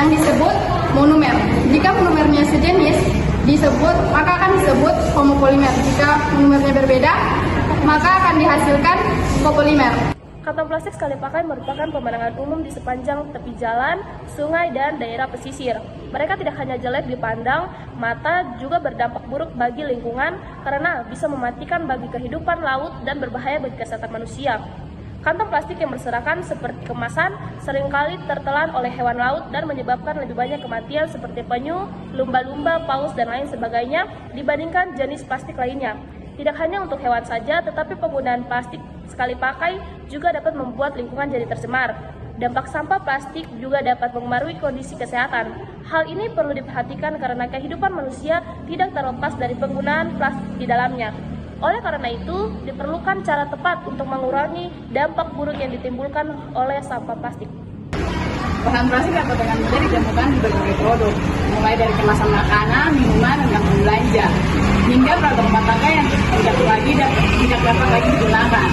yang disebut monomer. Jika monomernya sejenis disebut, maka akan disebut homopolimer. Jika monomernya berbeda, maka akan dihasilkan copolimer. Kantong plastik sekali pakai merupakan pemandangan umum di sepanjang tepi jalan, sungai, dan daerah pesisir. Mereka tidak hanya jelek dipandang mata, juga berdampak buruk bagi lingkungan karena bisa mematikan bagi kehidupan laut dan berbahaya bagi kesehatan manusia. Kantong plastik yang berserakan seperti kemasan seringkali tertelan oleh hewan laut dan menyebabkan lebih banyak kematian seperti penyu, lumba-lumba, paus, dan lain sebagainya dibandingkan jenis plastik lainnya. Tidak hanya untuk hewan saja, tetapi penggunaan plastik sekali pakai juga dapat membuat lingkungan jadi tercemar. Dampak sampah plastik juga dapat mengaruhi kondisi kesehatan. Hal ini perlu diperhatikan karena kehidupan manusia tidak terlepas dari penggunaan plastik di dalamnya. Oleh karena itu, diperlukan cara tepat untuk mengurangi dampak buruk yang ditimbulkan oleh sampah plastik. Bahan plastik dapat dengan mudah ditemukan di berbagai produk, mulai dari kemasan makanan, minuman, dan belanja, hingga produk rumah tangga yang tidak lagi dan tidak dapat lagi digunakan.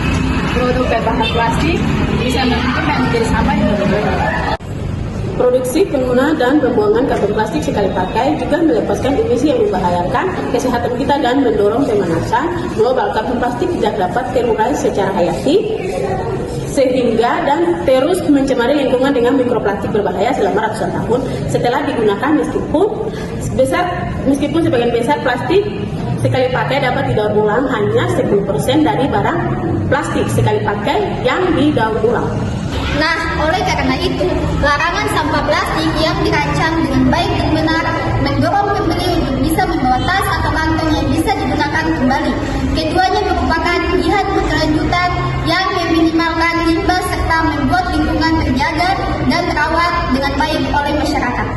Produk berbahan plastik bisa menumpuk dan menjadi sampah yang berbeda. Produksi, penggunaan, dan pembuangan kantong plastik sekali pakai juga melepaskan emisi yang membahayakan kesehatan kita dan mendorong pemanasan global. Kantong plastik tidak dapat terurai secara hayati, sehingga dan terus mencemari lingkungan dengan mikroplastik berbahaya selama ratusan tahun setelah digunakan, meskipun sebagian besar plastik sekali pakai dapat didaur ulang hanya 10% dari barang plastik sekali pakai yang didaur ulang. Nah, oleh karena itu, larangan sampah plastik yang dirancang dengan baik dan benar mendorong pembeli untuk bisa membawa tas atau kantong yang bisa digunakan kembali. Keduanya merupakan pilihan berkelanjutan yang meminimalkan limbah serta membuat lingkungan terjaga dan terawat dengan baik oleh masyarakat.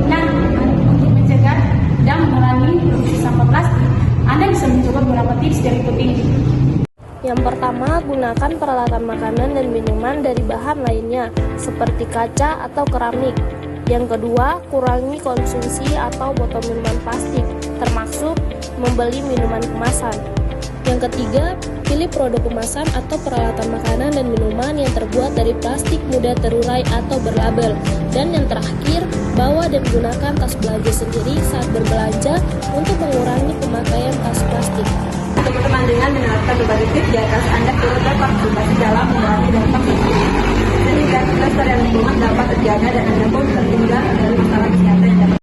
Nah, untuk mencegah dan mengurangi produksi sampah plastik, Anda bisa mencoba beberapa tips berikut ini. Yang pertama, gunakan peralatan makanan dan minuman dari bahan lainnya, seperti kaca atau keramik. Yang kedua, kurangi konsumsi atau botol minuman plastik, termasuk membeli minuman kemasan. Yang ketiga, pilih produk kemasan atau peralatan makanan dan minuman yang terbuat dari plastik mudah terurai atau berlabel. Dan yang terakhir, bawa dan gunakan tas belanja sendiri saat berbelanja untuk mengurangi pemakaian tas plastik. Teman-teman, dengan menerapkan berbagai tips di atas, Anda turut berpartisipasi dalam mengurangi dampak lingkungan, sehingga kelestarian lingkungan dapat terjaga dan